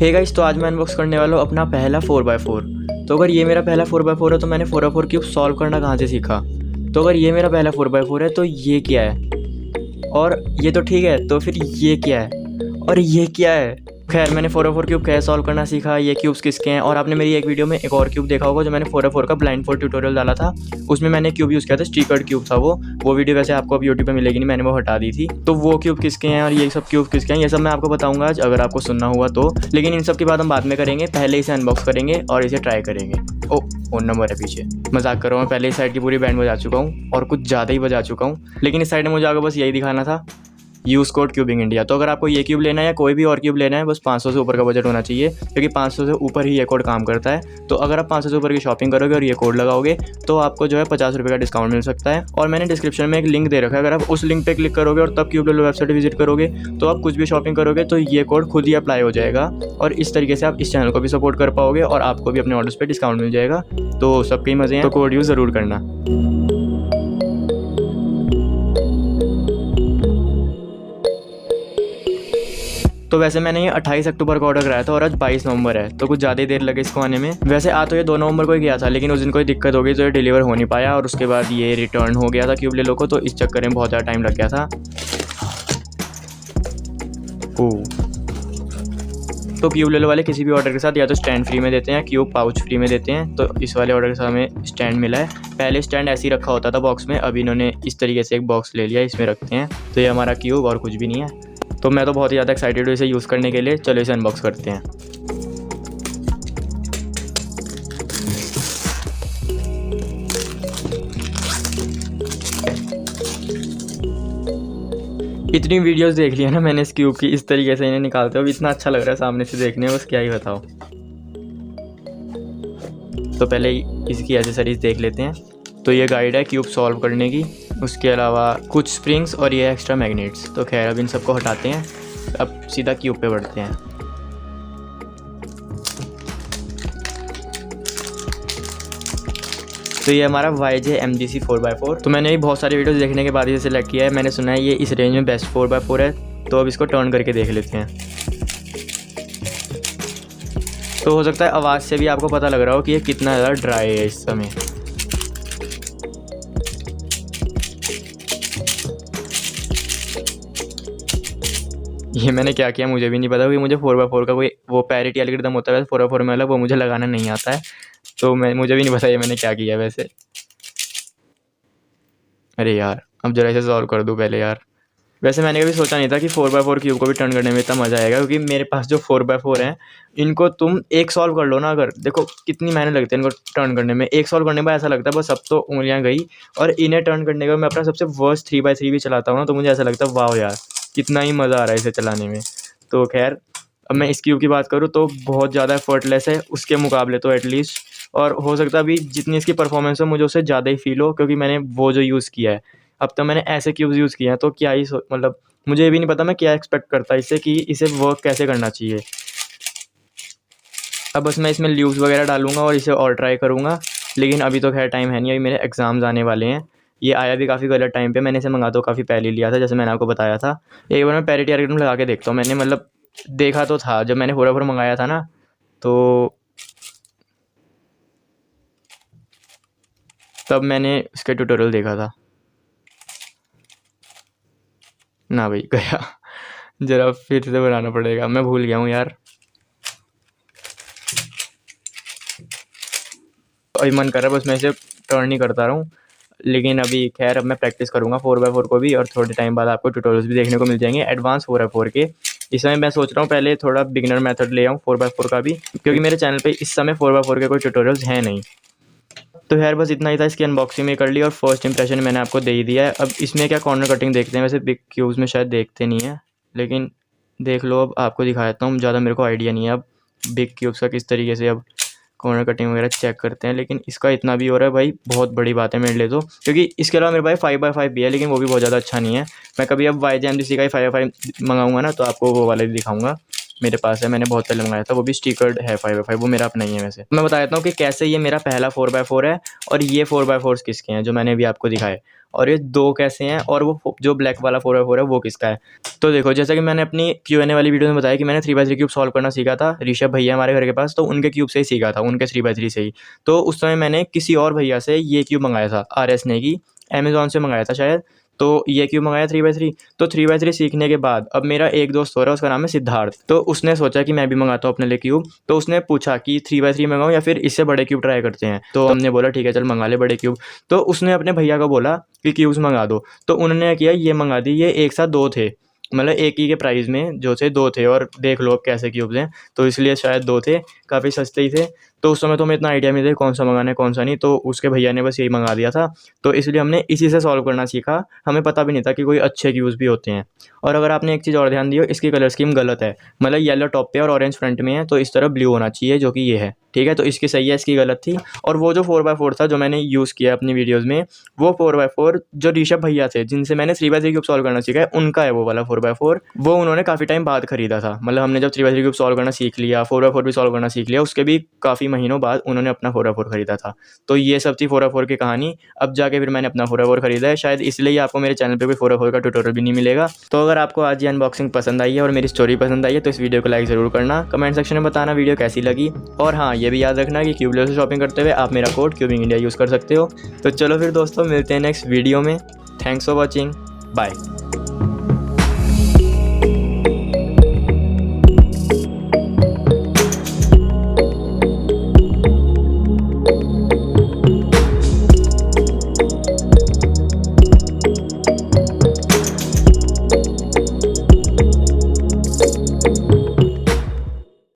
Hey guys, तो आज मैं अनबॉक्स करने वाला हूँ अपना पहला 4x4। तो अगर ये मेरा पहला 4x4 है तो मैंने 4x4 क्यूब सॉल्व करना कहाँ से सीखा। तो अगर ये मेरा पहला 4x4 है तो ये क्या है, और ये तो ठीक है, तो फिर ये क्या है और ये क्या है। खैर, मैंने 4x4 क्यूब कैसे सॉल्व करना सीखा, ये क्यूब्स किसके हैं। और आपने मेरी एक वीडियो में एक और क्यूब देखा होगा जो मैंने 4x4 का ब्लाइंड फोल्ड ट्यूटोरियल डाला था, उसमें मैंने क्यूब यूज़ किया था, स्टिकर्ड क्यूब था वो वीडियो वैसे आपको अब यूट्यूब पे मिलेगी नहीं, मैंने वो हटा दी थी। तो वो क्यूब किसके हैं और ये सब क्यूब किसके हैं, ये सब मैं आपको बताऊंगा आज, अगर आपको सुनना हुआ तो। लेकिन इन सब की बात हम बाद में करेंगे, पहले इसे अनबॉक्स करेंगे और इसे ट्राई करेंगे। ओ, फोन नंबर है पीछे, मजाक कर रहा हूँ। मैं पहले इस साइड की पूरी बैंड बजा चुका हूँ और कुछ ज़्यादा ही बजा चुका हूँ, लेकिन इस साइड में मुझे आगे बस यही दिखाना था, यूज़ कोड क्यूबिंग इंडिया। तो अगर आपको ये क्यूब लेना है या कोई भी और क्यूब लेना है, बस 500 से ऊपर का बजट होना चाहिए, क्योंकि 500 से ऊपर ही ये कोड काम करता है। तो अगर आप 500 से ऊपर की शॉपिंग करोगे और ये कोड लगाओगे तो आपको जो है 50 रुपये का डिस्काउंट मिल सकता है। और मैंने डिस्क्रिप्शन में एक लिंक दे रखा है, अगर आप उस लिंक पे क्लिक करोगे और तब क्यूबलेलो वेबसाइट विजिट करोगे तो आप कुछ भी शॉपिंग करोगे तो ये कोड खुद ही अप्लाई हो जाएगा, और इस तरीके से आप इस चैनल को भी सपोर्ट कर पाओगे और आपको भी अपने ऑर्डर्स पे डिस्काउंट मिल जाएगा। तो सबके मज़े हैं, तो कोड यूज़ ज़रूर करना। तो वैसे मैंने ये 28 अक्टूबर को ऑर्डर कराया था और आज 22 नवंबर है, तो कुछ ज़्यादा ही देर लगे इसको आने में। वैसे आ तो ये 2 नवंबर को ही गया था, लेकिन उस दिन कोई दिक्कत हो गई तो ये डिलीवर हो नहीं पाया, और उसके बाद ये रिटर्न हो गया था क्यूबलेलो को, तो इस चक्कर में बहुत ज़्यादा टाइम लग गया था। तो क्यूबलेलो वाले किसी भी ऑर्डर के साथ या तो स्टैंड फ्री में देते हैं, क्यूब पाउच फ्री में देते हैं। तो इस वाले ऑर्डर के साथ हमें स्टैंड मिला है। पहले स्टैंड ऐसे ही रखा होता था बॉक्स में, अब इन्होंने इस तरीके से एक बॉक्स ले लिया, इसमें रखते हैं। तो ये हमारा क्यूब और कुछ भी नहीं है। तो मैं तो बहुत ही ज़्यादा एक्साइटेड हूँ इसे यूज़ करने के लिए। चलो इसे अनबॉक्स करते हैं। इतनी वीडियोस देख ली है ना मैंने इस क्यूब की, इस तरीके से इन्हें निकालते हो, इतना अच्छा लग रहा है सामने से देखने में, बस क्या ही बताओ। तो पहले इसकी एसेसरीज देख लेते हैं। तो ये गाइड है क्यूब सॉल्व करने की, उसके अलावा कुछ स्प्रिंग्स और ये एक्स्ट्रा मैग्नेट्स। तो खैर अब इन सबको हटाते हैं, अब सीधा क्यूब पे बढ़ते हैं। तो ये हमारा YJ MGC 4x4। तो मैंने भी बहुत सारी वीडियोस देखने के बाद इसे सिलेक्ट किया है। मैंने सुना है ये इस रेंज में बेस्ट 4x4 है, तो अब इसको टर्न करके देख लेते हैं। तो हो सकता है आवाज़ से भी आपको पता लग रहा हो कि ये कितना ज़्यादा ड्राई है इस समय। ये मैंने क्या किया मुझे भी नहीं पता, क्योंकि मुझे 4x4 का कोई वो पैरिटी एल्गोरिथम होता है 4x4 में अलग, वो मुझे लगाना नहीं आता है। तो मुझे भी नहीं पता ये मैंने क्या किया वैसे। अरे यार, अब जरा इसे सॉल्व कर दूँ पहले यार। वैसे मैंने कभी सोचा नहीं था कि 4x4 क्यूब को भी टर्न करने में इतना मज़ा आएगा, क्योंकि मेरे पास जो 4x4 हैं इनको तुम एक सॉल्व कर लो ना, अगर देखो कितनी मेहनत लगती है इनको टर्न करने में। एक सॉल्व करने में ऐसा लगता है बस अब तो उंगलियां गई, और इन्हें टर्न करने का मैं अपना सबसे वर्स्ट 3x3 भी चलाता हूँ ना, तो मुझे ऐसा लगता है वाह यार कितना ही मज़ा आ रहा है इसे चलाने में। तो खैर, अब मैं इस क्यूब की बात करूँ तो बहुत ज़्यादा एफर्टलेस है उसके मुकाबले तो एटलीस्ट, और हो सकता है अभी जितनी इसकी परफॉर्मेंस है मुझे उससे ज़्यादा ही फील हो, क्योंकि मैंने वो जो यूज़ किया है, अब तक मैंने ऐसे क्यूब्स यूज़ किए हैं, तो क्या ही मतलब मुझे ये भी नहीं पता मैं क्या एक्सपेक्ट करता इससे कि इसे वर्क कैसे करना चाहिए। अब बस मैं इसमें ल्यूब्स वगैरह डालूंगा और इसे और ट्राई करूँगा, लेकिन अभी तो खैर टाइम है नहीं, अभी मेरे एग्ज़ाम्स आने वाले हैं। ये आया भी काफ़ी गलत टाइम पे, मैंने इसे मंगा तो काफ़ी पहले लिया था, जैसे मैंने आपको बताया था। एक बार मैं पैरिटी एल्गोरिथम लगा के देखता हूँ, मैंने मतलब देखा तो था जब मैंने 4x4 मंगाया था ना, तो तब मैंने इसके ट्यूटोरियल देखा था ना भाई। गया, ज़रा फिर से बनाना पड़ेगा, मैं भूल गया हूँ यार। अभी मन कर रहा है बस मैं इसे टर्न ही करता रहूँ, लेकिन अभी खैर अब मैं प्रैक्टिस करूँगा 4x4 को भी, और थोड़े टाइम बाद आपको ट्यूटोरियल्स भी देखने को मिल जाएंगे एडवांस 4x4 के। इस समय मैं सोच रहा हूँ पहले थोड़ा बिगिनर मेथड ले आऊँ 4x4 का भी, क्योंकि मेरे चैनल पे इस समय 4x4 के कोई ट्यूटोरियल्स हैं नहीं। तो खैर बस इतना ही था, इसकी अनबॉक्सिंग में कर ली और फर्स्ट इंप्रेशन मैंने आपको दे ही दिया है। अब इसमें क्या कॉर्नर कटिंग देखते हैं, वैसे बिग क्यूब्स में शायद देखते नहीं है, लेकिन देख लो अब आपको दिखा देता हूँ। ज़्यादा मेरे को आइडिया नहीं है अब बिग क्यूब्स का किस तरीके से अब कॉर्नर कटिंग वगैरह चेक करते हैं, लेकिन इसका इतना भी हो रहा है भाई, बहुत बड़ी बात है मेरे लिए तो, क्योंकि इसके अलावा मेरे पास 5x5 भी है, लेकिन वो भी बहुत ज़्यादा अच्छा नहीं है। मैं कभी अब YJ MGC का ही 5x5 मंगाऊंगा ना, तो आपको वो वाला भी दिखाऊंगा। मेरे पास है, मैंने बहुत पहले मंगाया था, वो भी स्टिकर्ड है 5x5, वो मेरा अपना ही है। वैसे मैं बता देता हूँ कि कैसे ये मेरा पहला 4x4 है और ये 4x4 किसके हैं जो मैंने अभी आपको दिखाए। और ये 2 कैसे हैं, और वो जो ब्लैक वाला 4x4 है वो किसका है। तो देखो, जैसा कि मैंने अपनी Q&A वाली वीडियो में बताया कि मैंने 3x3 क्यूब सॉल्व करना सीखा था, ऋषभ भैया हमारे घर के पास, तो उनके क्यूब से ही सीखा था, उनके 3x3 से ही। तो उस समय मैंने किसी और भैया से ये क्यूब मंगाया था, RS ने की, अमेज़ॉन से मंगाया था शायद। तो ये क्यूब मंगाया 3x3। तो 3x3 सीखने के बाद अब मेरा एक दोस्त हो रहा है, उसका नाम है सिद्धार्थ। तो उसने सोचा कि मैं भी मंगाता हूँ अपने लिए क्यूब। तो उसने पूछा कि 3x3 मंगाऊँ या फिर इससे बड़े क्यूब ट्राई करते हैं। तो हमने बोला ठीक है चल मंगा ले बड़े क्यूब। तो उसने अपने भैया को बोला कि क्यूब्स मंगा दो। तो उन्होंने किया, ये मंगा दी। ये एक साथ 2 थे, मतलब एक ही के प्राइस में जो थे 2 थे, और देख लो अब कैसे क्यूब्स हैं, तो इसलिए शायद 2 थे, काफ़ी सस्ते ही थे। तो उस समय तो हमें इतना आइडिया नहीं था कौन सा मंगाना है कौन सा नहीं, तो उसके भैया ने बस यही मंगा दिया था। तो इसलिए हमने इसी से सॉल्व करना सीखा, हमें पता भी नहीं था कि कोई अच्छे क्यूब्स भी होते हैं। और अगर आपने एक चीज़ और ध्यान दी हो, इसकी कलर स्कीम गलत है, मतलब येलो टॉप पे और ऑरेंज फ्रंट में है, तो इस तरह ब्लू होना चाहिए, जो कि ये है, ठीक है। तो इसकी सही है, इसकी गलत थी। और वो जो 4x4 था जो मैंने यूज़ किया अपनी वीडियोज़ में, वो 4x4 जो ऋषभ भैया थे जिनसे मैंने 3x3 क्यूब सॉल्व करना सीखा है, उनका है वो वाला 4x4। वो उन्होंने काफ़ी टाइम बाद खरीदा था, मतलब हमने जब 3x3 क्यूब सॉल्व करना सीख लिया, 4x4 भी सॉल्व करना सीख लिया, उसके भी काफ़ी महीनों बाद उन्होंने अपना 4x4 खरीदा था। तो ये सब थी 4x4 की कहानी। अब जाके फिर मैंने अपना 4x4 खरीदा है, शायद इसलिए आपको मेरे चैनल पे कोई 4x4 का ट्यूटोरियल भी नहीं मिलेगा। तो अगर आपको आज ये अनबॉक्सिंग पसंद आई है और मेरी स्टोरी पसंद आई है, तो इस वीडियो को लाइक ज़रूर करना, कमेंट सेक्शन में बताना वीडियो कैसी लगी। और हाँ, ये भी याद रखना कि क्यूबलेस से शॉपिंग करते हुए आप मेरा कोड क्यूबिंग इंडिया यूज़ कर सकते हो। तो चलो फिर दोस्तों, मिलते हैं नेक्स्ट वीडियो में। Thanks for watching, bye.